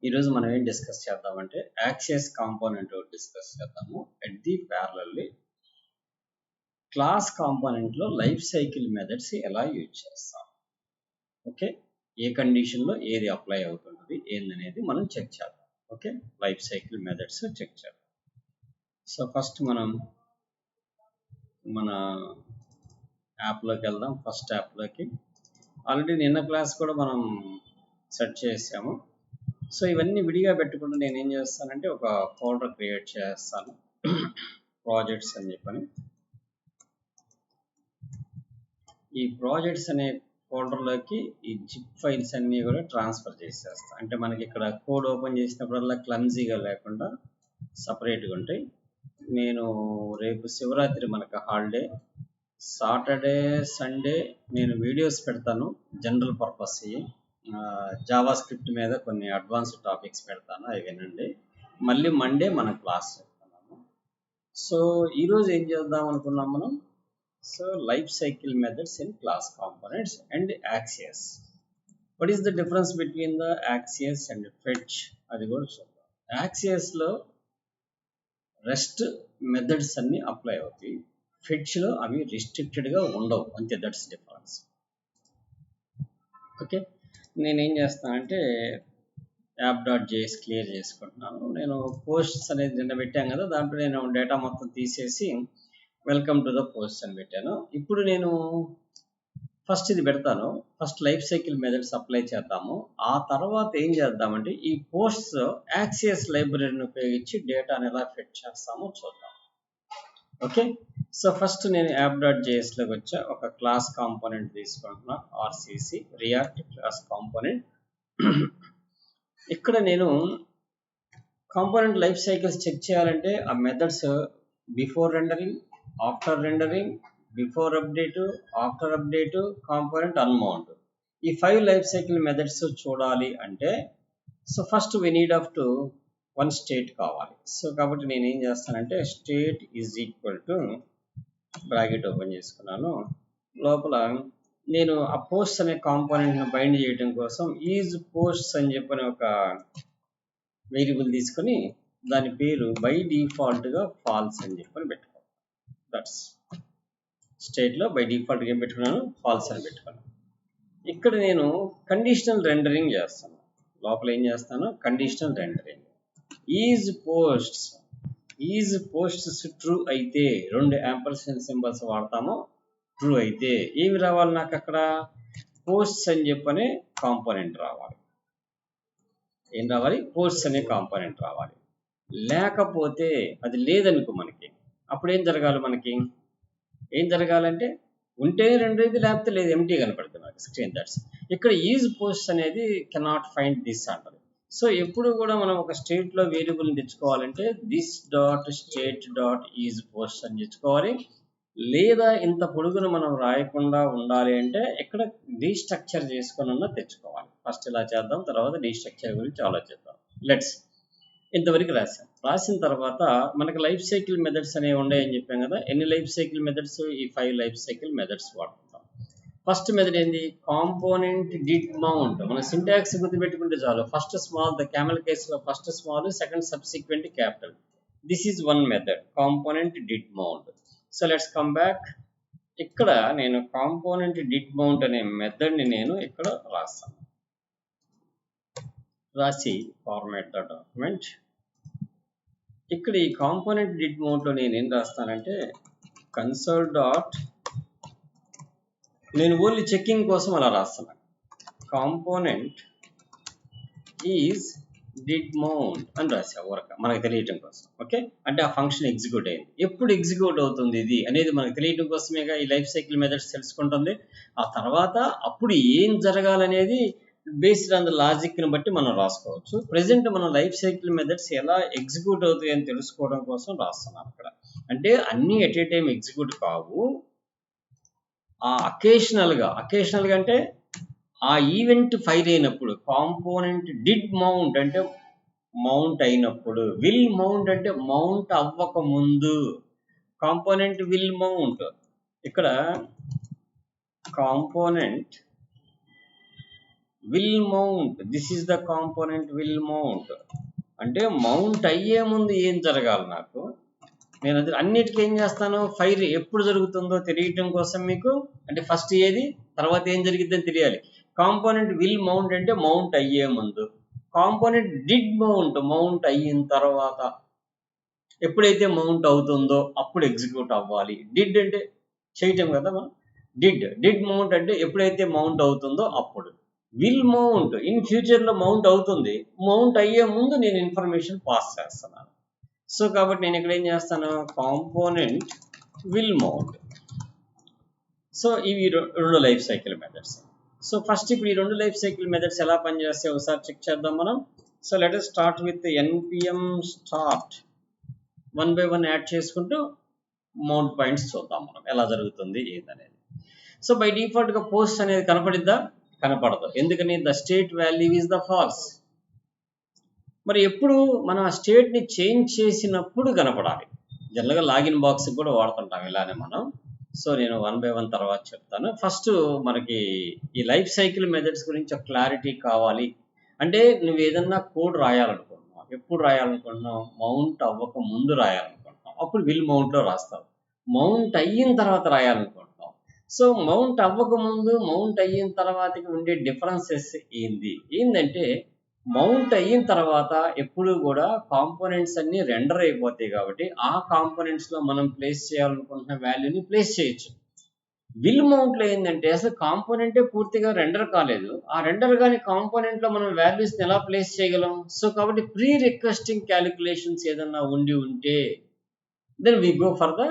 ఈరోజు మనం ఏం డిస్కస్ చేద్దామంటే యాక్సియస్ కాంపోనెంట్ డిస్కస్ చేద్దాము. అట్ ది ప్యారలల్లీ క్లాస్ కాంపోనెంట్లో లైఫ్ సైకిల్ మెథడ్స్ ఎలా యూజ్ చేస్తాం, ఓకే, ఏ కండిషన్లో ఏది అప్లై అవుతుంటుంది ఏందనేది మనం చెక్ చేద్దాం. Okay, life cycle methods check చేద్దాం. సో ఫస్ట్ మనం మన యాప్లోకి వెళ్దాం. ఫస్ట్ యాప్లోకి ఆల్రెడీ నిన్న క్లాస్ కూడా మనం సెట్ చేసాము. సో ఇవన్నీ విడిగా పెట్టుకుంటూ నేను ఏం చేస్తానంటే ఒక ఫోల్డర్ క్రియేట్ చేస్తాను, ప్రాజెక్ట్స్ అని చెప్పని. ఈ ప్రాజెక్ట్స్ అనే ఫోల్డర్లోకి ఈ జిప్ ఫైల్స్ అన్నీ కూడా ట్రాన్స్ఫర్ చేసేస్తాను. అంటే మనకి ఇక్కడ కోడ్ ఓపెన్ చేసినప్పుడల్లా క్లమ్జీగా లేకుండా సపరేట్గా ఉంటాయి. నేను రేపు శివరాత్రి మనకు హాలిడే, సాటర్డే సండే నేను వీడియోస్ పెడతాను జనరల్ పర్పస్. జావా స్క్రిప్ట్ మీద కొన్ని అడ్వాన్స్డ్ టాపిక్స్ పెడతాను, అవి వినండి. మళ్ళీ మండే మన క్లాస్ చెప్తున్నాము. సో ఈరోజు ఏం చేద్దాం అనుకున్నాం మనం. So life cycle methods in class components and axios. What is the difference between the axios and fetch, అది కూడా చూద్దాం. యాక్సియస్లో రెస్ట్ మెథడ్స్ అన్నీ అప్లై అవుతాయి, ఫెచ్లో అవి రిస్ట్రిక్టెడ్గా ఉండవు, అంతే. That's difference. ఓకే, నేనేం చేస్తానంటే app.js క్లియర్ చేసుకుంటున్నాను. నేను పోస్ట్స్ అనేది నిన్న పెట్టాను కదా, దాంట్లో నేను డేటా మొత్తం తీసేసి వెల్కమ్ టు ద పోస్ట్ అని పెట్టాను. ఇప్పుడు నేను ఫస్ట్ ఇది పెడతాను. First life cycle methods apply చేద్దాము. ఆ తర్వాత ఏం చేద్దామంటే ఈ పోస్ట్స్ యాక్సియస్ లైబ్రరీని ఉపయోగించి డేటాని ఎలా ఫిట్ చేస్తామో చూద్దాం. ఓకే, సో ఫస్ట్ నేను app.jsలోకి వచ్చా. ఒక క్లాస్ కాంపోనెంట్ తీసుకుంటున్నా, RCC రియాక్ట్ క్లాస్ కాంపోనెంట్. ఇక్కడ నేను కాంపోనెంట్ లైఫ్ సైకిల్స్ చెక్ చేయాలంటే ఆ methods before rendering, after rendering, before update, after update, component unmount, ఈ 5 లైఫ్ సైకిల్ మెథడ్స్ చూడాలి అంటే so first we need of to one state కావాలి. So కాబట్టి నేను ఏం చేస్తానంటే state is equal to bracket open చేసుకున్నాను. లోపల నేను ఆ పోస్ట్ అనే కాంపోనెంట్ను బైండ్ చేయడం కోసం ఈజ్ పోస్ట్స్ అని చెప్పని ఒక వేరియబుల్ తీసుకొని దాని పేరు బై డిఫాల్ట్గా ఫాల్స్ అని చెప్పని పెట్టుకోవాలి. దట్స్ స్టేట్లో బై డిఫాల్ట్గా ఏం పెట్టుకున్నాను, ఫాల్స్ అని పెట్టుకున్నాను. ఇక్కడ నేను కండిషనల్ రెండరింగ్ చేస్తాను. లోపల ఏం చేస్తాను, conditional rendering. Is posts true అయితే, 2 యాంపర్సెంట్ సింబల్స్ వాడతాము. ట్రూ అయితే ఏమి రావాలి నాకు, అక్కడ పోస్ట్స్ అని చెప్పనే కాంపోనెంట్ రావాలి. ఏం రావాలి, పోస్ట్స్ అనే కాంపోనెంట్ రావాలి. లేకపోతే అది లేదనుకో మనకి, అప్పుడు ఏం జరగాలి, మనకి ఏం జరగాలంటే ఉంటేనే 2 అయితే, లేకపోతే లేదు, ఎంటీ కనపడుతుంది మనకి స్క్రీన్. దట్స్ ఇక్కడ ఈజ్ పోస్ట్ అనేది కెనాట్ ఫైండ్ దిస్ అంటారు. సో ఎప్పుడు కూడా మనం ఒక స్టేట్లో వేరియబుల్ని తెచ్చుకోవాలంటే this dot state dot is post అని తెచ్చుకోవాలి. లేదా ఇంత పొడుగును మనం రాయకుండా ఉండాలి అంటే ఇక్కడ డీస్ట్రక్చర్ చేసుకొని తెచ్చుకోవాలి. ఫస్ట్ ఇలా చేద్దాం, తర్వాత డీస్ట్రక్చర్ గురించి ఆలోచిద్దాం. లెట్స్ ఇంతవరకు రాసిన తర్వాత మనకి లైఫ్ సైకిల్ మెథడ్స్ అనేవి ఉన్నాయని చెప్పాం కదా. ఎన్ని లైఫ్ సైకిల్ మెథడ్స్, ఈ 5 లైఫ్ సైకిల్ మెథడ్స్ వాడుకుంటాం. ఫస్ట్ మెథడ్ ఏంది, కాంపోనెంట్ డిడ్ మౌంట్. మన సింటాక్స్ గుర్తుపెట్టుకుంటే చాలు. ఫస్ట్ స్మాల్, ద క్యామెల్ కేసులో first small, second subsequent capital. This is one method, component did mount. So let's come back. ఇక్కడ నేను component did mount అనే మెథడ్ని నేను ఇక్కడ రాస్తాను. రాసి ఫార్మాట్ ద డాక్యుమెంట్. ఇక్కడ ఈ కాంపోనెంట్ డిడ్ మౌంట్లో నేను ఏం రాస్తానంటే కన్సోల్ డాట్, నేను ఓన్లీ చెక్కింగ్ కోసం అలా రాస్తున్నాను, కాంపోనెంట్ ఈజ్ డిడ్ మౌంట్ అని రాసా ఊరక మనకు తెలియటం కోసం. ఓకే, అంటే ఆ ఫంక్షన్ ఎగ్జిక్యూట్ అయింది. ఎప్పుడు ఎగ్జిక్యూట్ అవుతుంది ఇది అనేది మనకు తెలియటం కోసమేగా ఈ లైఫ్ సైకిల్ మెథడ్స్ తెలుసుకుంటుంది. ఆ తర్వాత అప్పుడు ఏం జరగాలనేది బేస్డ్ ఆన్ ద లాజిక్ని బట్టి మనం రాసుకోవచ్చు. ప్రజెంట్ మనం లైఫ్ సైకిల్ మెథడ్స్ ఎలా ఎగ్జిక్యూట్ అవుతాయి అని తెలుసుకోవడం కోసం రాస్తున్నాం ఇక్కడ. అంటే అన్నీ ఎట్ ఏ టైం ఎగ్జిక్యూట్ కావు, అకేషనల్గా అంటే ఆ ఈవెంట్ ఫైర్ అయినప్పుడు. కాంపోనెంట్ డిడ్ మౌంట్ అంటే మౌంట్ అయినప్పుడు, విల్ మౌంట్ అంటే మౌంట్ అవ్వక ముందు. కాంపోనెంట్ విల్ మౌంట్, ఇక్కడ component will mount. This is the component will mount. అంటే మౌంట్ అయ్యే ముందు ఏం జరగాలి నాకు, నేను అది అన్నిటికీ ఏం చేస్తాను, ఫైర్ ఎప్పుడు జరుగుతుందో తెలియటం కోసం మీకు, అంటే ఫస్ట్ ఏది తర్వాత ఏం జరిగిద్దని తెలియాలి. కాంపోనెంట్ విల్ మౌంట్ అంటే మౌంట్ అయ్యే ముందు. కాంపోనెంట్ డిడ్ మౌంట్, మౌంట్ అయిన తర్వాత. ఎప్పుడైతే మౌంట్ అవుతుందో అప్పుడు ఎగ్జిక్యూట్ అవ్వాలి. డిడ్ అంటే చేయటం కదా మనం. డిడ్ మౌంట్ అంటే ఎప్పుడైతే మౌంట్ అవుతుందో అప్పుడు. విల్ మౌంట్ ఇన్ ఫ్యూచర్లో మౌంట్ అవుతుంది, మౌంట్ అయ్యే ముందు నేను ఇన్ఫర్మేషన్ పాస్ చేస్తున్నాను. సో కాబట్టి నేను ఇక్కడ ఏం చేస్తాను, కాంపోనెంట్ విల్ మౌంట్. సో ఇవి రెండు life cycle methods. So first ఇప్పుడు ఈ రెండు లైఫ్ సైకిల్ మెథడ్స్ ఎలా పనిచేస్తాయి ఒకసారి చెక్ చేద్దాం మనం. So let us start with npm start. 1 by 1 add చేసుకుంటూ మౌంట్ పాయింట్స్ చూద్దాం మనం ఎలా జరుగుతుంది ఏందనేది. సో బై డిఫాల్ట్గా పోస్ట్ అనేది కనపడిద్దా, కనపడదు. ఎందుకని, the state value is the false. మరి ఎప్పుడు మనం ఆ స్టేట్ని చేంజ్ చేసినప్పుడు కనపడాలి. జనరల్గా లాగిన్ బాక్స్ కూడా వాడుతుంటాం ఇలానే మనం. సో నేను 1 by 1 తర్వాత చెప్తాను. ఫస్ట్ మనకి ఈ లైఫ్ సైకిల్ మెథడ్స్ గురించి ఒక క్లారిటీ కావాలి. అంటే నువ్వు ఏదన్నా కోడ్ రాయాలనుకుంటున్నావు, ఎప్పుడు రాయాలనుకుంటున్నావు, మౌంట్ అవ్వక ముందు రాయాలనుకుంటున్నావు, అప్పుడు విల్ మౌంట్లో రాస్తావు. మౌంట్ అయిన తర్వాత రాయాలనుకుంటున్నావు. సో మౌంట్ అవ్వక ముందు మౌంట్ అయిన తర్వాతకి ఉండే డిఫరెన్సెస్ ఏంటంటే మౌంట్ అయిన తర్వాత ఎప్పుడు కూడా కాంపోనెంట్స్ అన్ని రెండర్ అయిపోతాయి కాబట్టి ఆ కాంపోనెంట్స్లో మనం ప్లేస్ చేయాలనుకుంటున్న వాల్యూని ప్లేస్ చేయొచ్చు. విల్ మౌంట్లో ఏంటంటే అసలు కాంపోనెంటే పూర్తిగా రెండర్ కాలేదు, ఆ రెండర్ కాని కాంపోనెంట్లో మనం వాల్యూస్ని ఎలా ప్లేస్ చేయగలం. సో కాబట్టి ప్రీ రిక్వెస్టింగ్ క్యాలిక్యులేషన్స్ ఏదన్నా ఉండి ఉంటే then we go for the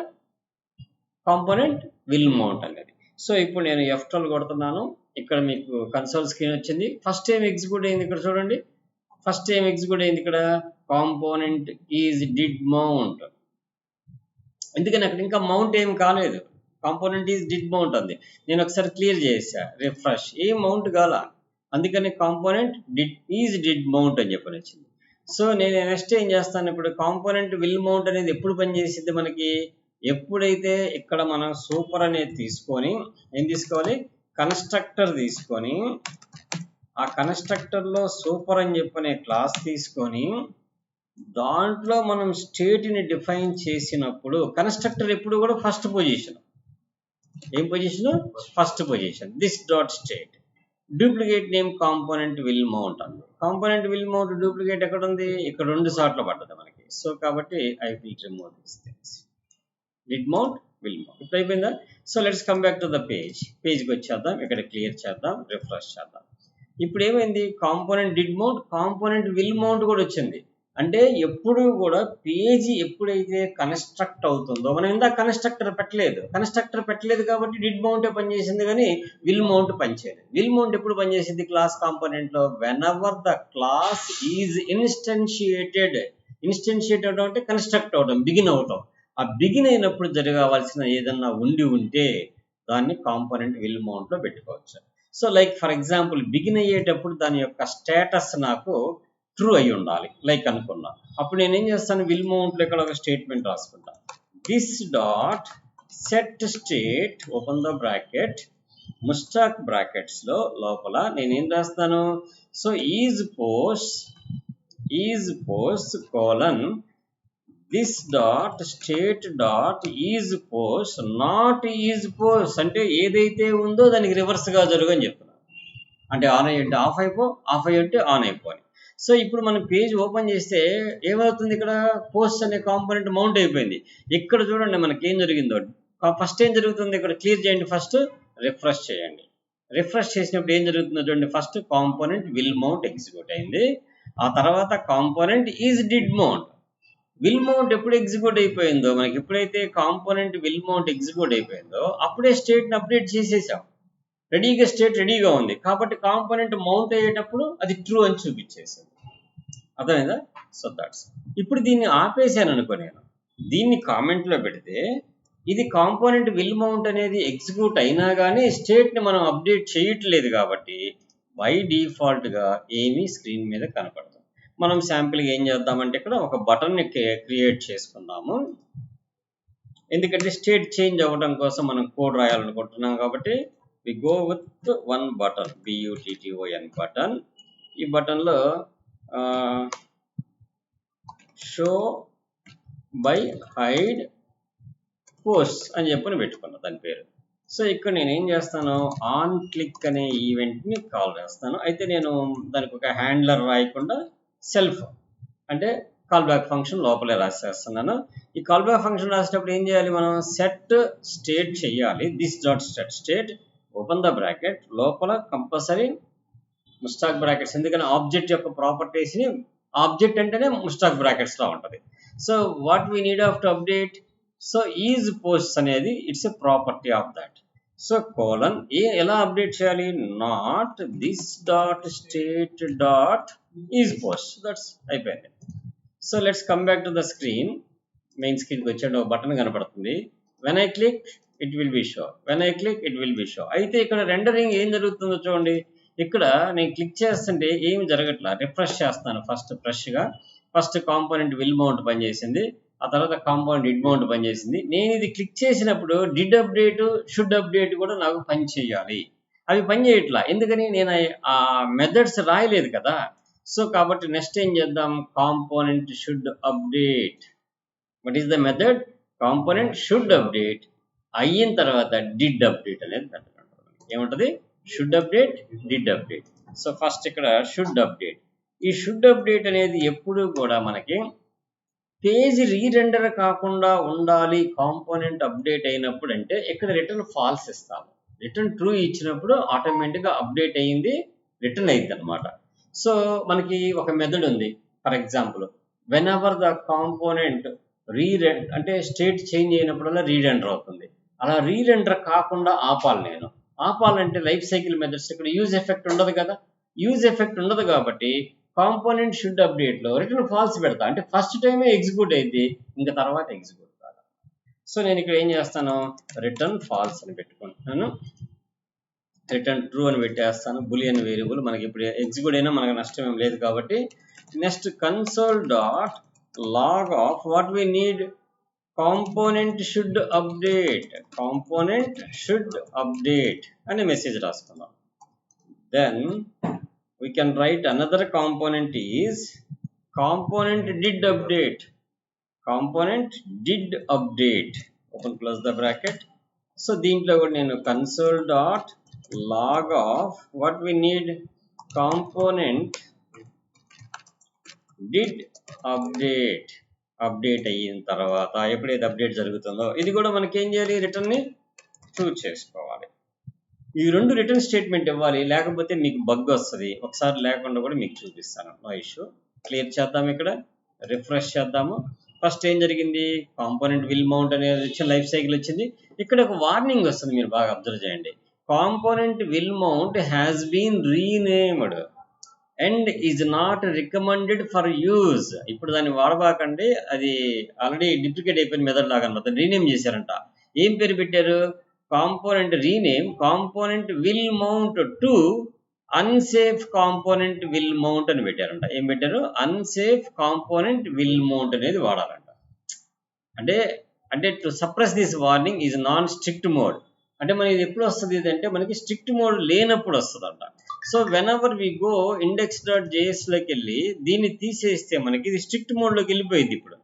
component will mount అనేది. సో ఇప్పుడు నేను F12 కొడుతున్నాను, ఇక్కడ మీకు కన్సోల్ స్క్రీన్ వచ్చింది. ఫస్ట్ ఏం ఎగ్జిక్యూట్ అయింది ఇక్కడ చూడండి, ఫస్ట్ ఏం ఎగ్జిక్యూట్ అయింది ఇక్కడ, కాంపోనెంట్ ఈజ్ డిడ్ మౌంట్. ఎందుకని అక్కడ ఇంకా మౌంట్ ఏం కాలేదు, కాంపోనెంట్ ఈజ్ డిడ్ మౌంట్ అంది. నేను ఒకసారి క్లియర్ చేసా, రిఫ్రెష్, ఏ మౌంట్ కాల, అందుకని కాంపోనెంట్ డిడ్ మౌంట్ అని చెప్పని వచ్చింది. సో నేను నెక్స్ట్ ఏం చేస్తాను, ఇప్పుడు కాంపోనెంట్ విల్ మౌంట్ అనేది ఎప్పుడు పనిచేసింది మనకి, ఎప్పుడైతే ఇక్కడ మనం సూపర్ అనేది తీసుకొని ఏం తీసుకోవాలి, కన్స్ట్రక్టర్ తీసుకొని ఆ కన్స్ట్రక్టర్లో సూపర్ అని చెప్పనే క్లాస్ తీసుకొని దాంట్లో మనం స్టేట్ని డిఫైన్ చేసినప్పుడు కన్స్ట్రక్టర్ ఎప్పుడు కూడా ఫస్ట్ పొజిషన్, ఏం position, first position. This dot state duplicate name component will mount అంది. కాంపోనెంట్ విల్ మౌంట్ డూప్లికేట్ ఎక్కడ ఉంది, ఇక్కడ 2 సార్లు పడ్డది మనకి. సో కాబట్టి I will remove this things. Did mount will mount ఇప్పుడు అయిపోయిందా. So let's come back to the పేజ్కి వచ్చేద్దాం, ఇక్కడ క్లియర్ చేద్దాం, రిఫ్రెష్ చేద్దాం. ఇప్పుడు ఏమైంది, component did mount, component will mount కూడా వచ్చింది. అంటే ఎప్పుడు కూడా పేజీ ఎప్పుడైతే కన్స్ట్రక్ట్ అవుతుందో, మనం ఇందాక కన్స్ట్రక్టర్ పెట్టలేదు కాబట్టి డిడ్ మౌంటే పనిచేసింది కానీ విల్ మౌంట్ పనిచేయలేదు. విల్ మౌంట్ ఎప్పుడు పనిచేసింది క్లాస్ కాంపోనెంట్లో, whenever the class is instantiated అంటే కన్స్ట్రక్ట్ అవడం, బిగిన్ అవటం. ఆ బిగిన్ అయినప్పుడు జరగవలసిన ఏదన్నా ఉంటే దాన్ని కాంపోనెంట్ విల్ మౌంట్లో పెట్టుకోవచ్చు. So like for example begin అయ్యేటప్పుడు దాని యొక్క స్టేటస్ నాకు ట్రూ అయి ఉండాలి లైక్ అనుకున్నా. అప్పుడు నేనేం చేస్తాను, విల్ మౌంట్లో ఇక్కడ ఒక స్టేట్మెంట్ రాసుకుంటాను, this dot set state open the bracket mustache బ్రాకెట్స్లో లోపల నేనేం రాస్తాను, so is post colon this dot state dot is post not is post, అంటే ఏదైతే ఉందో దానికి రివర్స్గా జరుగు అని చెప్తున్నాను. అంటే ఆన్ అయ్యి అంటే ఆఫ్ అయిపో, ఆఫ్ అయ్యి అంటే ఆన్ అయిపోయి. సో ఇప్పుడు మనం పేజ్ ఓపెన్ చేస్తే ఏమవుతుంది, ఇక్కడ పోస్ట్ అనే కాంపోనెంట్ మౌంట్ అయిపోయింది. ఇక్కడ చూడండి మనకి ఏం జరిగిందో, ఫస్ట్ ఏం జరుగుతుంది, ఇక్కడ క్లియర్ చేయండి, ఫస్ట్ రిఫ్రెష్ చేయండి. రిఫ్రెష్ చేసినప్పుడు ఏం జరుగుతుందో చూడండి, first component will mount execute అయింది, ఆ తర్వాత component is did mount. Will mount ఎప్పుడు ఎగ్జిక్యూట్ అయిపోయిందో, మనకి ఎప్పుడైతే కాంపోనెంట్ విల్ మౌంట్ ఎగ్జిక్యూట్ అయిపోయిందో అప్పుడే స్టేట్ని అప్డేట్ చేసేసాం, రెడీగా స్టేట్ రెడీగా ఉంది కాబట్టి కాంపోనెంట్ మౌంట్ అయ్యేటప్పుడు అది ట్రూ అని చూపించేసింది. అర్థమైందా. So that's. ఇప్పుడు దీన్ని ఆపేసాను అనుకో, నేను దీన్ని కామెంట్లో పెడితే ఇది కాంపోనెంట్ విల్ మౌంట్ అనేది ఎగ్జిక్యూట్ అయినా కానీ స్టేట్ని మనం అప్డేట్ చేయట్లేదు కాబట్టి బై డిఫాల్ట్గా ఏమీ స్క్రీన్ మీద కనపడదు. మనం శాంపిల్గా ఏం చేద్దామంటే ఇక్కడ ఒక బటన్ని క్రియేట్ చేసుకుందాము, ఎందుకంటే స్టేట్ చేంజ్ అవ్వడం కోసం మనం కోడ్ రాయాలనుకుంటున్నాం కాబట్టి we go with one button, button button. ఈ బటన్ లో షో బై హైడ్ పోస్ట్ అని చెప్పని పెట్టుకున్నా దాని పేరు. సో ఇక్కడ నేను ఏం చేస్తాను, ఆన్ క్లిక్ అనే ఈవెంట్ని కాల్ చేస్తాను. అయితే నేను దానికి ఒక హ్యాండ్లర్ రాయకుండా సెల్ఫ్ అంటే కాల్ బ్యాక్ ఫంక్షన్ లోపలే రాసేస్తున్నాను. ఈ కాల్ బ్యాక్ ఫంక్షన్ రాసేటప్పుడు ఏం చేయాలి, మనం సెట్ స్టేట్ చేయాలి. This dot set state open the bracket, లోపల కంపల్సరీ ముస్టాక్ బ్రాకెట్స్, ఎందుకని ఆబ్జెక్ట్ యొక్క ప్రాపర్టీస్ని, ఆబ్జెక్ట్ అంటేనే ముస్టాక్ బ్రాకెట్స్లో ఉంటుంది. So what we need of to update, so is post అనేది it's a property of that. So colon ఎలా అప్డేట్ చేయాలి, not this dot state dot is post, that's అయిపోయింది. So let's come back to the screen. Main స్క్రీన్కి వచ్చే button కనపడుతుంది. When I click it will be show, when I click it will be show. అయితే ఇక్కడ rendering ఏం జరుగుతుందో చూడండి. ఇక్కడ నేను క్లిక్ చేస్తుంటే ఏమి జరగట్లా, రిఫ్రెష్ చేస్తాను ఫస్ట్ ఫ్రెష్గా. ఫస్ట్ కాంపోనెంట్ విల్ మౌంట్ పనిచేసింది, ఆ తర్వాత కాంపోనెంట్ డిడ్ మౌంట్ పనిచేసింది. నేను ఇది క్లిక్ చేసినప్పుడు డిడ్ అప్డేట్, షుడ్ అప్డేట్ కూడా నాకు పని చేయాలి. అవి పని చేయట్లా, ఎందుకని నేను ఆ మెథడ్స్ రాయలేదు కదా. సో కాబట్టి నెక్స్ట్ ఏం చేద్దాం, component should update. What is the method, component should update అయిన తర్వాత డిడ్ అప్డేట్ అనేది మెథడ్ ఉంటుంది. ఏముంటుంది, should update, did update. So first ఇక్కడ షుడ్ అప్డేట్. ఈ షుడ్ అప్డేట్ అనేది ఎప్పుడు కూడా మనకి పేజ్ రీరెండర్ కాకుండా ఉండాలి కాంపోనెంట్ అప్డేట్ అయినప్పుడు. అంటే ఇక్కడ రిటర్న్ ఫాల్స్ ఇస్తాము, రిటర్న్ ట్రూ ఇచ్చినప్పుడు ఆటోమేటిక్గా అప్డేట్ అయ్యింది రిటర్న్ అయ్యింది అనమాట. సో మనకి ఒక మెథడ్ ఉంది, for example when ever the component అంటే స్టేట్ చేంజ్ అయినప్పుడల్లా రీరెండర్ అవుతుంది. అలా రీరెండర్ కాకుండా ఆపాలి. నేను ఆపాలంటే లైఫ్ సైకిల్ మెథడ్స్ ఇక్కడ యూజ్ ఎఫెక్ట్ ఉండదు కదా. యూజ్ ఎఫెక్ట్ ఉండదు కాబట్టి కాంపోనెంట్ షుడ్ అప్డేట్లో రిటర్న్ ఫాల్స్ పెడతా, అంటే ఫస్ట్ టైమే ఎగ్జిక్యూట్ అయింది, ఇంకా తర్వాత ఎగ్జిక్యూట్ కాదు. సో నేను ఇక్కడ ఏం చేస్తాను, రిటర్న్ ఫాల్స్ అని పెట్టుకుంటున్నాను, రిటర్న్ ట్రూ అని పెట్టేస్తాను. బులియన్ వేరియబుల్ మనకి ఇప్పుడు ఎగ్జిక్యూట్ అయినా మనకు నష్టం ఏం లేదు కాబట్టి. Next console dot log of what we need, component should update, component should update అనే మెసేజ్ రాసుకుందాం. Then we can write another component is component did update, component did update, open close the bracket. So దీంట్లో కూడా నేను console dot log of what we need, component did update, update అయిన తర్వాత ఎప్పుడైతే update జరుగుతుందో ఇది కూడా మనకి ఏం చేయాలి, రిటర్న్ని ట్రూ చేసుకోవాలి. ఈ రెండు రిటర్న్ స్టేట్మెంట్ ఇవ్వాలి, లేకపోతే మీకు బగ్ వస్తుంది. ఒకసారి లేకుండా కూడా మీకు చూపిస్తాను, నో ఇష్యూ. క్లియర్ చేద్దాం, ఇక్కడ రిఫ్రెష్ చేద్దాము. ఫస్ట్ ఏం జరిగింది, కాంపోనెంట్ విల్ మౌంట్ అనేది వచ్చిన లైఫ్ సైకిల్ వచ్చింది. ఇక్కడ ఒక వార్నింగ్ వస్తుంది, మీరు బాగా అబ్జర్వ్ చేయండి. Component will mount has been renamed and is not recommended for use. ఇప్పుడు దాన్ని వాడబాకండి, అది ఆల్రెడీ డిప్లికేట్ అయిపోయిన మెథడ్ లాగా అనమాట. రీనేమ్ చేశారంట. ఏం పేరు పెట్టారు, component rename component will mount to unsafe component will mount అని పెట్టారంట. ఏం పెట్టారు, అన్సేఫ్ కాంపోనెంట్ విల్ మౌంట్ అనేది వాడాలంట. అంటే to suppress this warning is non strict mode. అంటే మనకి ఇది ఎప్పుడు వస్తుంది అంటే మనకి స్ట్రిక్ట్ మోడ్ లేనప్పుడు వస్తుందంట. So whenever we go index.jsలోకి వెళ్ళి దీన్ని తీసేస్తే మనకి ఇది స్ట్రిక్ట్ మోడ్లోకి వెళ్ళిపోయింది. ఇప్పుడు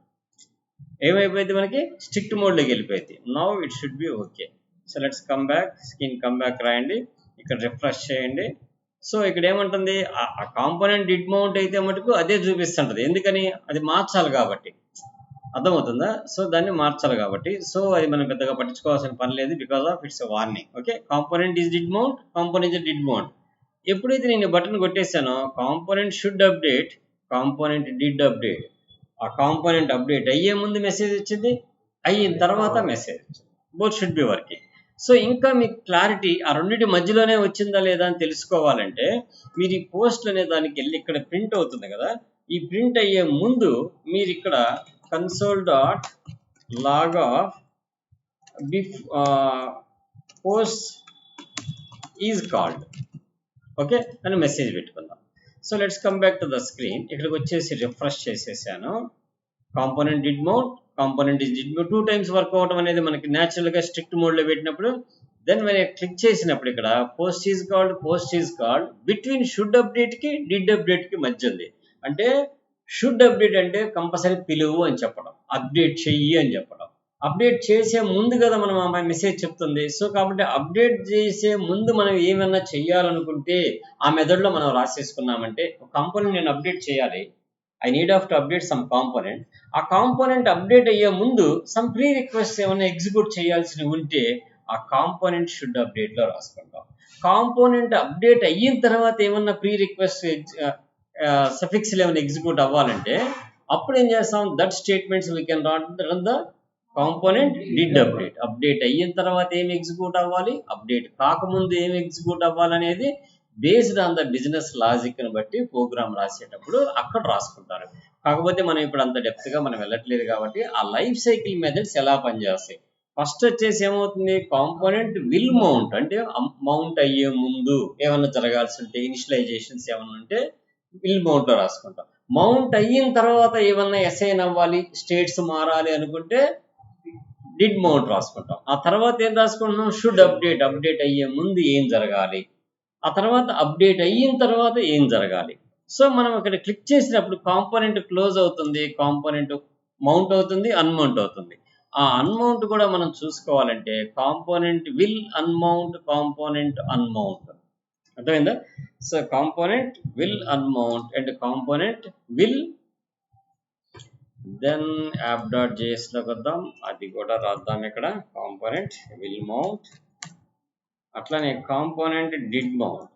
ఏమైపోయింది, మనకి స్ట్రిక్ట్ మోడ్లోకి వెళ్ళిపోయింది. Now it should B okay. So let's come back, screen come back రాయండి, ఇక్కడ రిఫ్రెష్ చేయండి. సో ఇక్కడ ఏమంటుంది, ఆ కాంపోనెంట్ డిడ్ మౌంట్ అయితే మటుకు అదే చూపిస్తుంటుంది, ఎందుకని అది మార్చాలి కాబట్టి. అర్థమవుతుందా, సో దాన్ని మార్చాలి కాబట్టి. సో అది మనం పెద్దగా పట్టించుకోవాల్సిన పని లేదు, because of it's warning. Okay, component is did mount, component is did mount. ఎప్పుడైతే నేను బటన్ కొట్టేసానో component should update, component did update. ఆ కాంపోనెంట్ అప్డేట్ అయ్యే ముందు మెసేజ్ వచ్చింది, అయిన తర్వాత మెసేజ్ వచ్చింది. Both should be working. So ఇంకా మీకు క్లారిటీ ఆ రెండింటి మధ్యలోనే వచ్చిందా లేదా అని తెలుసుకోవాలంటే మీరు ఈ పోస్ట్ అనే దానికి వెళ్ళి ఇక్కడ ప్రింట్ అవుతుంది కదా, ఈ ప్రింట్ అయ్యే ముందు మీరు ఇక్కడ console dot log of post is called, okay అని మెసేజ్ పెట్టుకుందాం. So let's come back to the screen. ఇక్కడికి వచ్చేసి రిఫ్రెష్ చేసేసాను. Component did mount, component is did mount 2 times work అవడం అనేది మనకి న్యాచురల్గా స్ట్రిక్ట్ మోడ్లో పెట్టినప్పుడు దెన్ when క్లిక్ చేసినప్పుడు ఇక్కడ post is called between should update కి డిడ్ అప్డేట్ కి మధ్య ఉంది. అంటే షుడ్ అప్డేట్ అంటే కంపల్సరీ పిలువు అని చెప్పడం, అప్డేట్ చెయ్యి అని చెప్పడం. అప్డేట్ చేసే ముందు కదా మనం ఆ మెసేజ్ చెప్తుంది. సో కాబట్టి అప్డేట్ చేసే ముందు మనం ఏమన్నా చెయ్యాలనుకుంటే ఆ మెథడ్లో మనం రాసేసుకున్నామంటే ఒక కాంపోనెంట్ నేను అప్డేట్ చేయాలి, I need of to update some component. ఆ కాంపోనెంట్ అప్డేట్ అయ్యే ముందు సమ్ ప్రీ రిక్వెస్ట్ ఏమైనా ఎగ్జిక్యూట్ చేయాల్సి ఉంటే ఆ కాంపోనెంట్ షుడ్ అప్డేట్ లో రాసుకుంటాం. కాంపోనెంట్ అప్డేట్ అయిన తర్వాత ఏమన్నా ప్రీ రిక్వెస్ట్ సఫిక్స్ ఏమైనా ఎగ్జిక్యూట్ అవ్వాలంటే అప్పుడు ఏం చేస్తాం, that statements we can run the component did update. Update అయిన తర్వాత ఏం ఎగ్జిక్యూట్ అవ్వాలి, అప్డేట్ కాకముందు ఏం ఎగ్జిక్యూట్ అవ్వాలనేది బేస్డ్ ఆన్ ద బిజినెస్ లాజిక్ని బట్టి ప్రోగ్రామ్ రాసేటప్పుడు అక్కడ రాసుకుంటారు. కాకపోతే మనం ఇప్పుడు అంత డెప్త్గా మనం వెళ్ళట్లేదు కాబట్టి ఆ లైఫ్ సైకిల్ మెథడ్స్ ఎలా పనిచేస్తాయి. ఫస్ట్ వచ్చేసి ఏమవుతుంది, కాంపోనెంట్ విల్ మౌంట్ అంటే మౌంట్ అయ్యే ముందు ఏమన్నా జరగాల్సి ఉంటే ఇనిషియలైజేషన్స్ ఏమన్నా ఉంటే విల్ మౌంట్లో రాసుకుంటాం. మౌంట్ అయిన తర్వాత ఏమన్నా అసైన్ అవ్వాలి, స్టేట్స్ మారాలి అనుకుంటే డిడ్ మౌంట్ రాసుకుంటాం. ఆ తర్వాత ఏం రాసుకుంటున్నాం, షుడ్ అప్డేట్ అయ్యే ముందు ఏం జరగాలి, ఆ తర్వాత అప్డేట్ అయిన తర్వాత ఏం జరగాలి. సో మనం ఇక్కడ క్లిక్ చేసినప్పుడు కాంపోనెంట్ క్లోజ్ అవుతుంది, కాంపోనెంట్ మౌంట్ అవుతుంది, అన్మౌంట్ అవుతుంది. ఆ అన్మౌంట్ కూడా మనం చూసుకోవాలంటే component will unmount, component unmount. అర్థమైందా? So component will unmount and component will, then app.js లోకి వద్దాం, అది కూడా రాద్దాం ఇక్కడ. కాంపోనెంట్ విల్ మౌంట్, అట్లానే component did mount,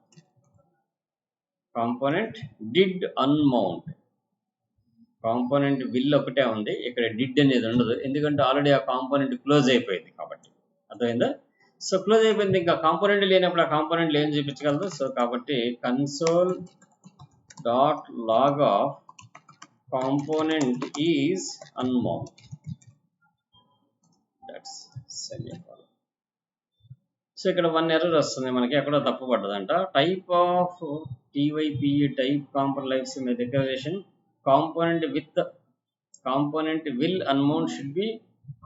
component did unmount. Component will ఒకటే ఉంది, ఇక్కడ డిడ్ అనేది ఉండదు, ఎందుకంటే ఆల్రెడీ ఆ కాంపోనెంట్ క్లోజ్ అయిపోయింది కాబట్టి. అర్థమైందా? సో క్లోజ్ అయిపోయింది, ఇంకా కాంపోనెంట్ లేనప్పుడు ఆ కాంపోనెంట్లు ఏం చూపించగలదు. సో కాబట్టి console dot log of component is unmount, that's semicolon. So ఇక్కడ 1 ఎర్రర్ వస్తుంది మనకి, ఎక్కడో తప్పు పడ్డదంట. Type of TYPE type component life declaration component with component will unmount should be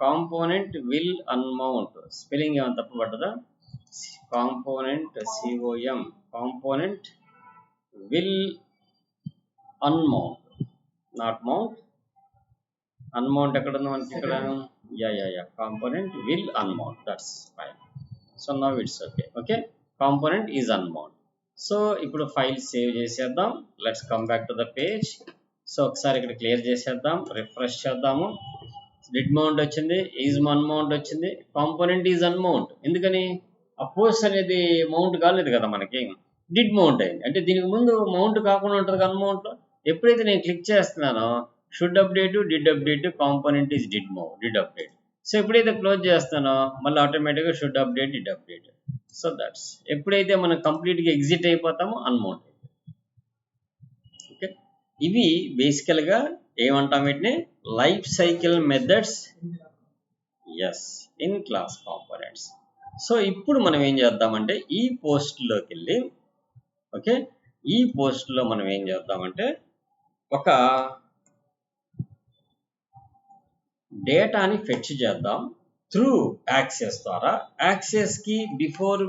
component will unmount. Spelling ఏమైనా తప్పు పడ్డదా, component COM component will unmount, not mount. Unmount ఎక్కడ ఉంది మనకి ఇక్కడ, yeah component will unmount, that's fine. So now it's okay, component is unmount. So ఇప్పుడు file save చేసేద్దాం, let's come back to the page. So ఒకసారి ఇక్కడ clear చేసేద్దాం, refresh చేద్దాము. డిడ్ మౌంట్ వచ్చింది, ఈజ్ అన్మౌంట్ వచ్చింది, కాంపోనెంట్ ఈజ్ అన్మౌంట్. ఎందుకని ఆ పోస్ట్ అనేది మౌంట్ కాలేదు కదా మనకి, డిడ్ మౌంట్ అయింది. అంటే దీనికి ముందు మౌంట్ కాకుండా ఉంటుంది అన్మౌంట్లో. ఎప్పుడైతే నేను క్లిక్ చేస్తున్నానో should update, did update, component is did update. So ఎప్పుడైతే క్లోజ్ చేస్తానో మళ్ళీ ఆటోమేటిక్గా should update, did update. So that's ఎప్పుడైతే మనం కంప్లీట్గా ఎగ్జిట్ అయిపోతామో అన్మౌంట్ అయిపోతుంది. ఓకే, ఇవి బేసికల్గా ఏమంటాం వీటిని, life cycle methods in class components. So ఇప్పుడు మనం ఏం చేద్దామంటే ఈ పోస్ట్లోకి వెళ్ళి, ఓకే, ఈ పోస్ట్లో మనం ఏం చేద్దామంటే ఒక డేటాని ఫెచ్ చేద్దాం త్రూ యాక్సెస్ ద్వారా. యాక్సెస్కి బిఫోర్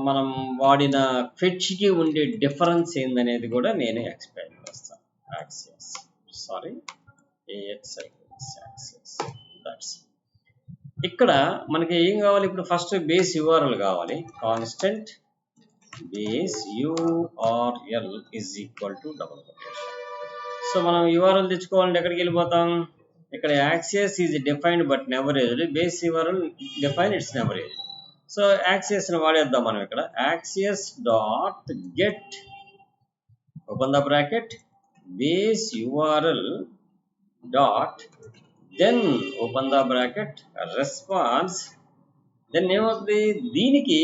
మనం వాడిన ఫెచ్కి ఉండే డిఫరెన్స్ ఏందనేది కూడా నేను ఎక్స్ప్లెయిన్ చేస్తాను. యాక్సెస్ యాక్సెస్ దట్స్ ఇక్కడ మనకి ఏం కావాలి, ఇప్పుడు ఫస్ట్ బేస్ URL కావాలి. Constant base URL is equal to double quotation. So మనం URL తెచ్చుకోవాలంటే ఎక్కడికి వెళ్ళిపోతాం, ఇక్కడ axios is defined but never used, base URL define it's never used. So యాక్సెస్ని వాడేద్దాం మనం. ఇక్కడ axios dot get open the bracket base URL dot then open the bracket response. Then ఏమవుతుంది, దీనికి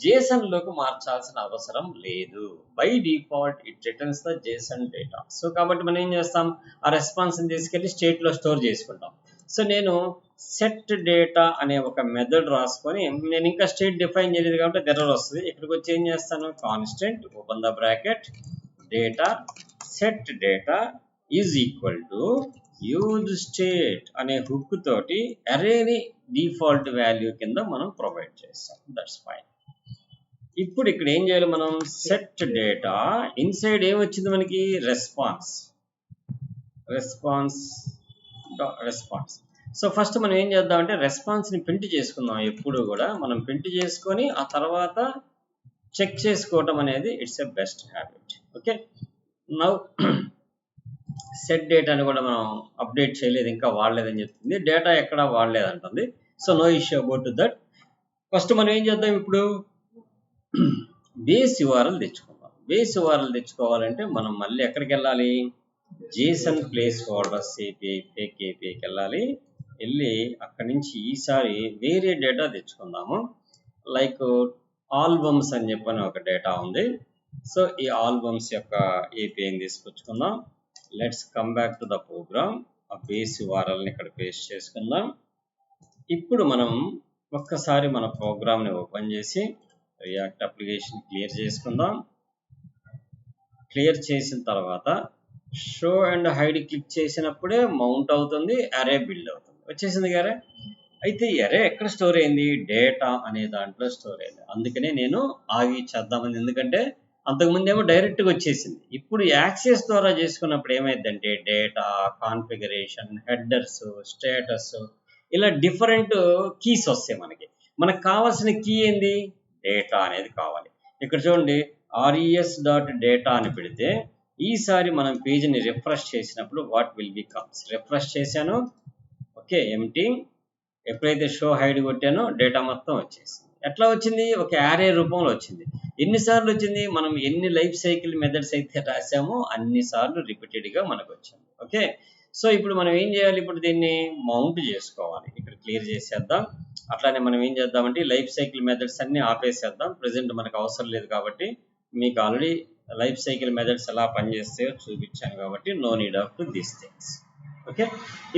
JSON-లోకి మార్చాల్సిన అవసరం లేదు, by default it returns the JSON data. So కాబట్టి మనం ఏం చేస్తాం, ఆ రెస్పాన్స్ని తీసుకెళ్ళి స్టేట్లో స్టోర్ చేసుకుంటాం. సో నేను సెట్ డేటా అనే ఒక మెథడ్ రాసుకొని, నేను ఇంకా స్టేట్ డిఫైన్ చేయలేదు కాబట్టి ఎర్రర్ వస్తుంది. ఇక్కడికి వచ్చి ఏం చేస్తాను, constant open the bracket data set data is equal to use state అనే హుక్ తోటి అరేని డిఫాల్ట్ వాల్యూ కింద మనం ప్రొవైడ్ చేస్తాం. That's fine. ఇప్పుడు ఇక్కడ ఏం చేయాలి మనం? సెట్ డేటా ఇన్సైడ్ ఏమొచ్చింది మనకి? రెస్పాన్స్. సో ఫస్ట్ మనం ఏం చేద్దామంటే రెస్పాన్స్ని ప్రింట్ చేసుకుందాం. ఎప్పుడు కూడా మనం ప్రింట్ చేసుకొని ఆ తర్వాత చెక్ చేసుకోవటం అనేది it's a best habit. Okay, now set డేటాని కూడా మనం అప్డేట్ చేయలేదు, ఇంకా వాడలేదని చెప్తుంది. డేటా ఎక్కడ వాడలేదంటుంది. So no issue about that. First మనం ఏం చేద్దాం? ఇప్పుడు బేస్ యూఆర్ఎల్ తెచ్చుకుందాం. బేస్ యూఆర్ఎల్ తెచ్చుకోవాలంటే మనం మళ్ళీ ఎక్కడికి వెళ్ళాలి? JSON placeholders API fake APIకి వెళ్ళి అక్కడి నుంచి ఈసారి వేరే డేటా తెచ్చుకుందాము. లైక్ ఆల్బమ్స్ అని చెప్పని ఒక డేటా ఉంది. సో ఈ ఆల్బమ్స్ యొక్క APIని తీసుకొచ్చుకుందాం. Let's come back to the program. ఆ బేస్ యూఆర్ఎల్ని ఇక్కడ పేస్ట్ చేసుకుందాం. ఇప్పుడు మనం ఒక్కసారి మన ప్రోగ్రామ్ని ఓపెన్ చేసి రియాక్ట్ అప్లికేషన్ క్లియర్ చేసుకుందాం. క్లియర్ చేసిన తర్వాత షో అండ్ హైడ్ క్లిక్ చేసినప్పుడే మౌంట్ అవుతుంది, అరే బిల్డ్ అవుతుంది. వచ్చేసింది కదా. అయితే ఈ అరే ఎక్కడ స్టోర్ అయింది? డేటా అనే దాంట్లో స్టోర్ అయింది. అందుకనే నేను ఆగి చేద్దామని, ఎందుకంటే అంతకుముందు ఏమో డైరెక్ట్గా వచ్చేసింది. ఇప్పుడు యాక్సెస్ ద్వారా చేసుకున్నప్పుడు ఏమైందంటే డేటా, కాన్ఫిగరేషన్, హెడర్స్, స్టేటస్ ఇలా డిఫరెంట్ కీస్ వస్తాయి మనకి. మనకు కావాల్సిన కీ ఏంది? డేటా అనేది కావాలి. ఇక్కడ చూడండి, res.data అని పెడితే ఈసారి మనం పేజీని రిఫ్రెష్ చేసినప్పుడు what will be comes. Refresh చేశాను, ఓకే, ఎంటీ. ఎప్పుడైతే షో హైడ్ కొట్టానో డేటా మొత్తం వచ్చేసింది. ఎట్లా వచ్చింది? ఒక యారే రూపంలో వచ్చింది. ఎన్నిసార్లు వచ్చింది? మనం ఎన్ని లైఫ్ సైకిల్ మెథడ్స్ అయితే రాసామో అన్నిసార్లు రిపీటెడ్గా మనకు వచ్చింది. ఓకే, సో ఇప్పుడు మనం ఏం చేయాలి? ఇప్పుడు దీన్ని మౌంట్ చేసుకోవాలి. ఇక్కడ క్లియర్ చేసేద్దాం. అట్లానే మనం ఏం చేద్దామంటే లైఫ్ సైకిల్ మెథడ్స్ అన్ని ఆపేసేద్దాం. ప్రజెంట్ మనకు అవసరం లేదు కాబట్టి, మీకు ఆల్రెడీ లైఫ్ సైకిల్ మెథడ్స్ ఎలా పనిచేస్తాయో చూపించాను కాబట్టి no need of these things. Okay,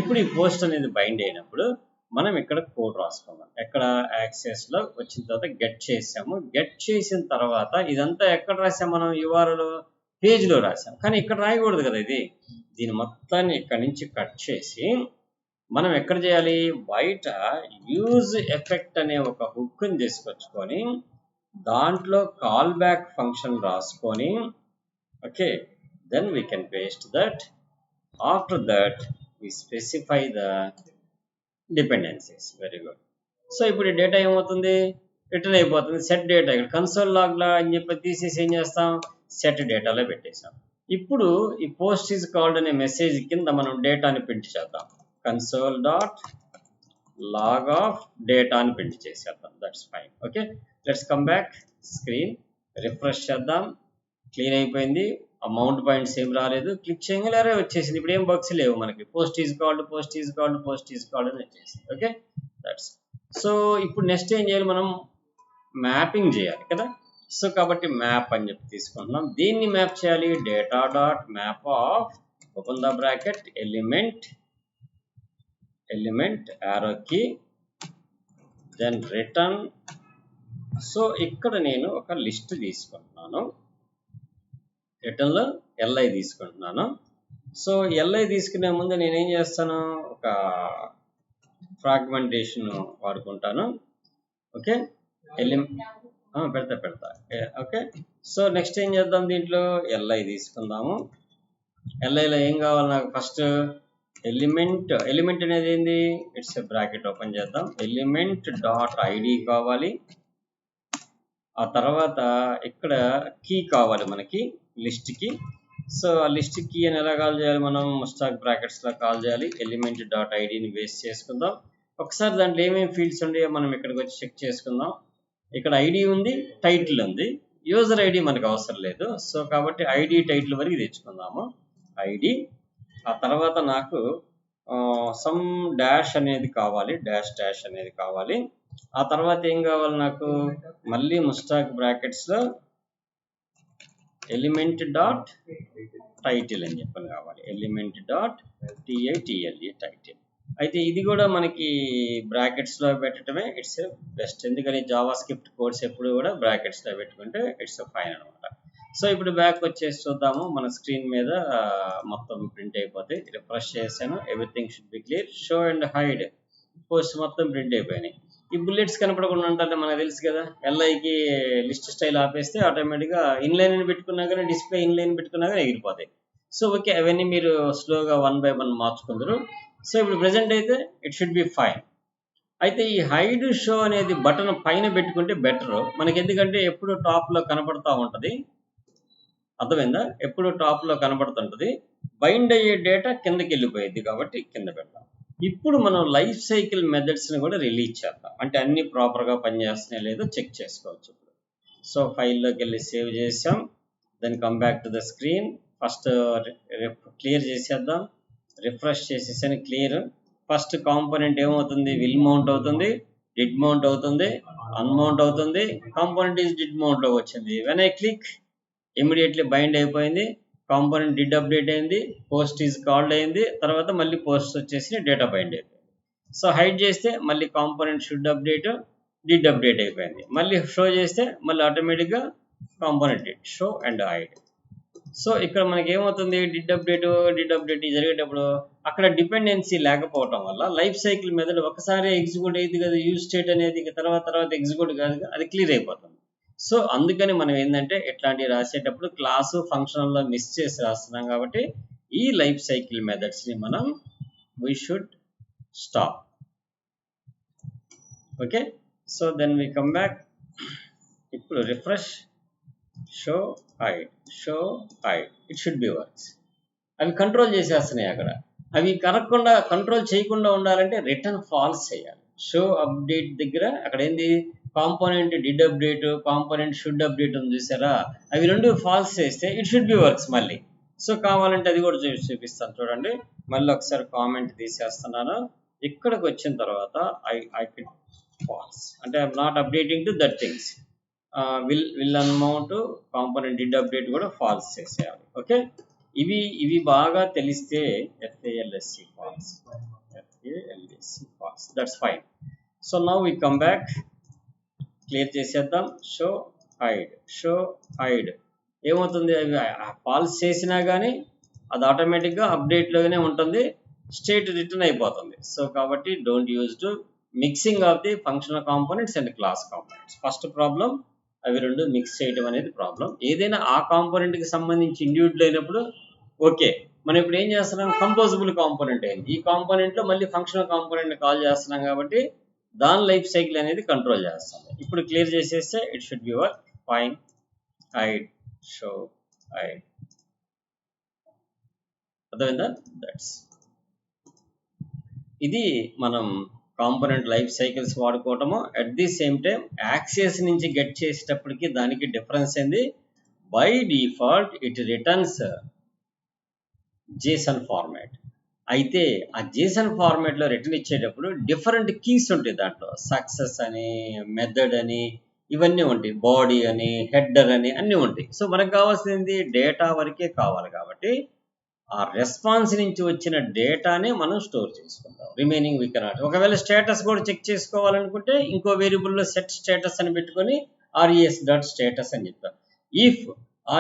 ఇప్పుడు ఈ పోస్ట్ అనేది బైండ్ అయినప్పుడు మనం ఇక్కడ కోడ్ రాసుకుందాం. ఎక్కడ? యాక్సెస్లో వచ్చిన తర్వాత గెట్ చేసాము. గెట్ చేసిన తర్వాత ఇదంతా ఎక్కడ రాసాం మనం? URL పేజ్లో రాసాం. కానీ ఇక్కడ రాయకూడదు కదా ఇది. దీని మొత్తాన్ని ఇక్కడ నుంచి కట్ చేసి మనం ఎక్కడ చేయాలి? బయట యూజ్ ఎఫెక్ట్ అనే ఒక హుక్ని తీసుకొచ్చుకొని దాంట్లో కాల్ బ్యాక్ ఫంక్షన్ రాసుకొని, okay, then we can paste that. After that we specify the dependencies. Very good. So ఇప్పుడు డేటా ఏమవుతుంది? రిటర్న్ అయిపోతుంది. సెట్ డేటా ఇక్కడ కన్సోల్ లాగ్లా అని చెప్పి తీసేసి ఏం చేస్తాం? సెట్ డేటాలో పెట్టేసాం. ఇప్పుడు ఈ పోస్ట్ ఈజ్ కాల్డ్ అనే మెసేజ్ కింద మనం డేటాని ప్రింట్ చేద్దాం. Console dot log of data అని ప్రింట్ చేసేద్దాం. That's fine. Okay, let's come back. Screen refresh చేద్దాం. క్లీన్ అయిపోయింది. ఆ మౌంట్ పాయింట్స్ ఏం రాలేదు. క్లిక్ చేయగలరే వచ్చేసింది. ఇప్పుడు ఏం బగ్స్ లేవు మనకి. పోస్ట్ ఈజ్ కాల్డ్ అని వచ్చేసింది. Okay, that's. సో ఇప్పుడు నెక్స్ట్ ఏం చేయాలి? మనం మ్యాపింగ్ చేయాలి కదా. సో కాబట్టి మ్యాప్ అని చెప్పి తీసుకుంటున్నాం. దీన్ని మ్యాప్ చేయాలి. Data dot map of open the bracket element arrow key then return. So ఇక్కడ నేను ఒక లిస్ట్ తీసుకుంటున్నాను. రిటర్న్లో LI తీసుకుంటున్నాను. సో LI తీసుకునే ముందు నేనేం చేస్తాను? ఒక ఫ్రాగ్మెంటేషన్ వాడుకుంటాను. ఓకే, పెడతా. ఓకే, సో నెక్స్ట్ ఏం చేద్దాం? దీంట్లో LI తీసుకుందాము. LIలో ఏం కావాలి నాకు? ఫస్ట్ ఎలిమెంట్ అనేది ఏంది? ఇట్స్ ఎ బ్రాకెట్ ఓపెన్ చేద్దాం. ఎలిమెంట్ డాట్ ID కావాలి. ఆ తర్వాత ఇక్కడ కీ కావాలి మనకి లిస్ట్కి. సో ఆ లిస్ట్ కీ అని ఎలా కాల్ చేయాలి? మనం స్టాక్ బ్రాకెట్స్లో కాల్ చేయాలి. ఎలిమెంట్ డాట్ ఐడిని వేస్ట్ చేసుకుందాం. ఒకసారి దాంట్లో ఏమేమి ఫీల్డ్స్ ఉన్నాయో మనం ఇక్కడికి వచ్చి చెక్ చేసుకుందాం. ఇక్కడ ఐడి ఉంది, టైటిల్ ఉంది. యూజర్ ఐడి మనకు అవసరం లేదు. సో కాబట్టి ఐడి టైటిల్ వరకు తెచ్చుకుందాము. ఐడి. ఆ తర్వాత నాకు సమ్ డాష్ అనేది కావాలి. డాష్ అనేది కావాలి. ఆ తర్వాత ఏం కావాలి నాకు? మళ్ళీ ముస్టాక్ బ్రాకెట్స్లో ఎలిమెంట్ డాట్ టైటిల్ అని చెప్పని కావాలి. Element dot TITLE title. అయితే ఇది కూడా మనకి బ్రాకెట్స్లో పెట్టడమే ఇట్స్ బెస్ట్. ఎందుకని జావా స్క్రిప్ట్ కోడ్స్ ఎప్పుడు కూడా బ్రాకెట్స్లో పెట్టుకుంటే ఇట్స్ ఫైన్ అనమాట. సో ఇప్పుడు బ్యాక్ వచ్చేసి చూద్దాము. మన స్క్రీన్ మీద మొత్తం ప్రింట్ అయిపోతాయి. రిఫ్రెష్ చేశాను, everything should be clear. Show and hide post మొత్తం ప్రింట్ అయిపోయినాయి. ఈ బుల్లెట్స్ కనపడకుండా ఉంటే మనకు తెలుసు కదా, ఎల్ఐకి లిస్ట్ స్టైల్ ఆపేస్తే ఆటోమేటిక్గా ఇన్లైన్ అని పెట్టుకున్నా కానీ, డిస్ప్లే ఇన్లైన్ పెట్టుకున్నా కానీ ఎగిరిపోతాయి. సో ఓకే, అవన్నీ మీరు స్లోగా 1 by 1 మార్చుకుందరు. సో ఇప్పుడు ప్రెజెంట్ అయితే ఇట్ షుడ్ బి ఫైన్. అయితే ఈ హైడ్ షో అనేది బటన్ పైన పెట్టుకుంటే బెటర్ మనకి, ఎందుకంటే ఎప్పుడు టాప్లో కనపడతా ఉంటుంది. అర్థమైందా? ఎప్పుడు టాప్లో కనపడుతుంటుంది. బైండ్ అయ్యే డేటా కిందకి వెళ్ళిపోయింది కాబట్టి కింద పెడతాం. ఇప్పుడు మనం లైఫ్ సైకిల్ మెథడ్స్ని కూడా రిలీజ్ చేద్దాం. అంటే అన్నీ ప్రాపర్గా పనిచేస్తున్నాయో లేదో చెక్ చేసుకోవచ్చు. ఇప్పుడు సో ఫైల్లోకి వెళ్ళి సేవ్ చేసాం. Then come back to the screen. First clear చేసేద్దాం. రిఫ్రెష్ చేసేసాను, క్లియర్. ఫస్ట్ కాంపోనెంట్ ఏమవుతుంది? విల్ మౌంట్ అవుతుంది, డిడ్ మౌంట్ అవుతుంది, అన్మౌంట్ అవుతుంది. కాంపోనెంట్ ఈజ్ డిడ్ మౌంట్లోకి వచ్చింది. When I click immediately bind అయిపోయింది. కాంపోనెంట్ డిడ్ అప్డేట్ అయింది, పోస్ట్ ఈజ్ కాల్డ్ అయింది, తర్వాత మళ్ళీ పోస్ట్ వచ్చేసి డేటా బైండ్ అయిపోయింది. సో హైడ్ చేస్తే మళ్ళీ component should update, did update అయిపోయింది. మళ్ళీ షో చేస్తే మళ్ళీ ఆటోమేటిక్గా component did show and hide. So ఇక్కడ మనకి ఏమవుతుంది? డిడ్ అప్డేట్ జరిగేటప్పుడు అక్కడ డిపెండెన్సీ లేకపోవటం వల్ల లైఫ్ సైకిల్ మెథడ్ ఒకసారి ఎగ్జిక్యూట్ అయ్యింది కదా, యూజ్ స్టేట్ అనేది తర్వాత ఎగ్జిక్యూట్ కాదు, అది క్లియర్ అయిపోతుంది. సో అందుకని మనం ఏంటంటే ఇట్లాంటివి రాసేటప్పుడు క్లాసు ఫంక్షనల్లో మిస్ చేసి రాస్తున్నాం కాబట్టి ఈ లైఫ్ సైకిల్ మెథడ్స్ని మనం we should stop. Okay, so then we come back. ఇప్పుడు refresh, show hide, it should be works. అవి కంట్రోల్ చేసేస్తున్నాయి. అక్కడ అవి కనకుండా కంట్రోల్ చేయకుండా ఉండాలంటే రిటర్న్ ఫాల్స్ చేయాలి. షో అప్డేట్ దగ్గర అక్కడ ఏంది? Component did update, component should update ఉంది చూసారా, అవి రెండు ఫాల్స్ చేస్తే ఇట్ షుడ్ బి వర్క్స్ మళ్ళీ. సో కావాలంటే అది కూడా చూపిస్తాను చూడండి. మళ్ళీ ఒకసారి కామెంట్ తీసేస్తున్నాను. ఇక్కడికి వచ్చిన తర్వాత ఐ పిక్ ఫాల్స్ అంటే I'm not updating to that things. Will unmount, component did update కూడా ఫాల్స్ చేసేయాలి. ఓకే, ఇవి బాగా తెలిస్తే FALSC false, that's fine. So now we come back, clear చేసేద్దాం. షో హైడ్ ఏమవుతుంది? అవి ఫాల్స్ చేసినా కానీ అది ఆటోమేటిక్గా అప్డేట్లోనే ఉంటుంది, స్టేట్ రిటర్న్ అయిపోతుంది. సో కాబట్టి don't use to mixing of the functional components and class components. First problem అవి రెండు మిక్స్ చేయడం అనేది ప్రాబ్లం. ఏదైనా ఆ కాంపోనెంట్కి సంబంధించి ఇండివిజువల్ అయినప్పుడు ఓకే. మనం ఇప్పుడు ఏం చేస్తున్నాం? కంపోజబుల్ కాంపోనెంట్ అయింది. ఈ కాంపోనెంట్లో మళ్ళీ ఫంక్షనల్ కాంపోనెంట్ని కాల్ చేస్తున్నాం కాబట్టి దాని లైఫ్ సైకిల్ అనేది కంట్రోల్ చేస్తాం. ఇప్పుడు క్లియర్ చేసేస్తే it should be work fine. Hide, show, hide. అర్థమైందా? దట్స్ ఇది మనం కాంపోనెంట్ లైఫ్ సైకిల్స్ వాడుకోవటము. At the same time axios నుంచి గెట్ చేసేటప్పటికి దానికి డిఫరెన్స్ ఏంది? By default it returns JSON format. అయితే ఆ JSON ఫార్మాట్లో రిటర్న్ ఇచ్చేటప్పుడు డిఫరెంట్ కీస్ ఉంటాయి. దాంట్లో సక్సెస్ అని, మెథడ్ అని, ఇవన్నీ ఉంటాయి. బాడీ అని, హెడర్ అని అన్నీ ఉంటాయి. సో మనకు కావాల్సింది డేటా వరకే కావాలి కాబట్టి ఆ రెస్పాన్స్ నుంచి వచ్చిన డేటానే మనం స్టోర్ చేసుకుంటాం. Remaining we cannot. ఒకవేళ స్టేటస్ కూడా చెక్ చేసుకోవాలనుకుంటే ఇంకో వేరియబుల్లో సెట్ స్టేటస్ అని పెట్టుకొని res.status అని చెప్తాం. If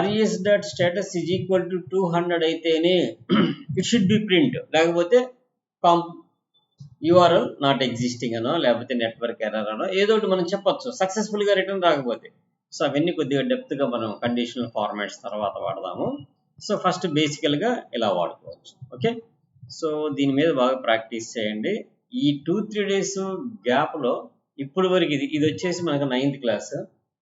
res.status is equal to 200 అయితేనే ఇట్ షుడ్ బి ప్రింట్, లేకపోతే URL నాట్ ఎగ్జిస్టింగ్ అనో, లేకపోతే నెట్వర్క్ ఎర్రర్ అనో ఏదో ఒకటి మనం చెప్పొచ్చు, సక్సెస్ఫుల్గా రిటర్న్ రాకపోతే. సో అవన్నీ కొద్దిగా డెప్త్గా మనం కండిషనల్ ఫార్మాట్స్ తర్వాత వాడదాము. సో ఫస్ట్ బేసికల్గా ఇలా వాడుకోవచ్చు. ఓకే, సో దీని మీద బాగా ప్రాక్టీస్ చేయండి. ఈ 2-3 డేస్ గ్యాప్లో ఇప్పుడు వరకు ఇది వచ్చేసి మనకు 9th క్లాస్.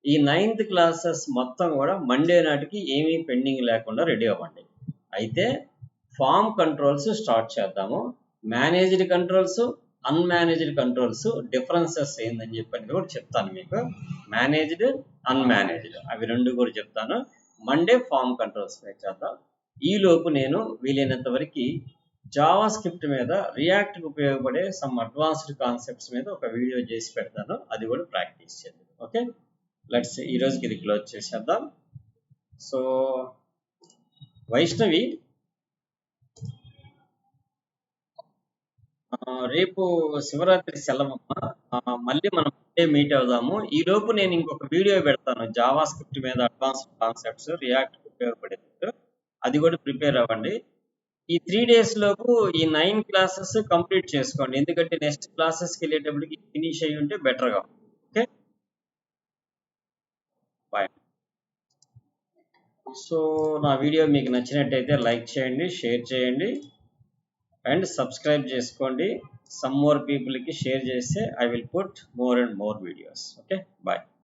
ఈ 9th క్లాసెస్ మొత్తం కూడా మండే నాటికి ఏమీ పెండింగ్ లేకుండా రెడీ అవ్వండి. అయితే ఫామ్ కంట్రోల్స్ స్టార్ట్ చేద్దాము. మేనేజ్డ్ కంట్రోల్స్, అన్మేనేజ్డ్ కంట్రోల్స్ డిఫరెన్సెస్ ఏందని చెప్పని కూడా చెప్తాను మీకు. మేనేజ్డ్, అన్మేనేజ్డ్ అవి రెండు కూడా చెప్తాను. మండే ఫామ్ కంట్రోల్స్ మీద చేద్దాం. ఈలోపు నేను వీలైనంత వరకు జావా స్క్రిప్ట్ మీద, రియాక్ట్కి ఉపయోగపడే సమ్ అడ్వాన్స్డ్ కాన్సెప్ట్స్ మీద ఒక వీడియో చేసి పెడతాను, అది కూడా ప్రాక్టీస్ చేద్దాం. ఓకే, లెట్స్ ఈ రోజుకి ఇది క్లోజ్ చేసేద్దాం. సో వైష్ణవి, రేపు శివరాత్రి సెలవమ్మ, మళ్ళీ మనం మీట్ అవుదాము. ఈ లోపు నేను ఇంకొక వీడియో పెడతాను జావా స్క్రిప్ట్ మీద అడ్వాన్స్డ్ కాన్సెప్ట్స్ రియాక్ట్ ఉపయోగపడేది, అది కూడా ప్రిపేర్ అవ్వండి. ఈ 3 days లోపు ఈ 9 క్లాసెస్ కంప్లీట్ చేసుకోండి, ఎందుకంటే నెక్స్ట్ క్లాసెస్కి వెళ్ళేటప్పటికి ఫినిష్ అయ్యి ఉంటే బెటర్గా. Okay, bye. సో నా వీడియో మీకు నచ్చినట్టయితే లైక్ చేయండి, షేర్ చేయండి అండ్ సబ్స్క్రైబ్ చేసుకోండి. సమ్ మోర్ పీపుల్కి షేర్ చేస్తే I will put more and more videos. Okay, bye.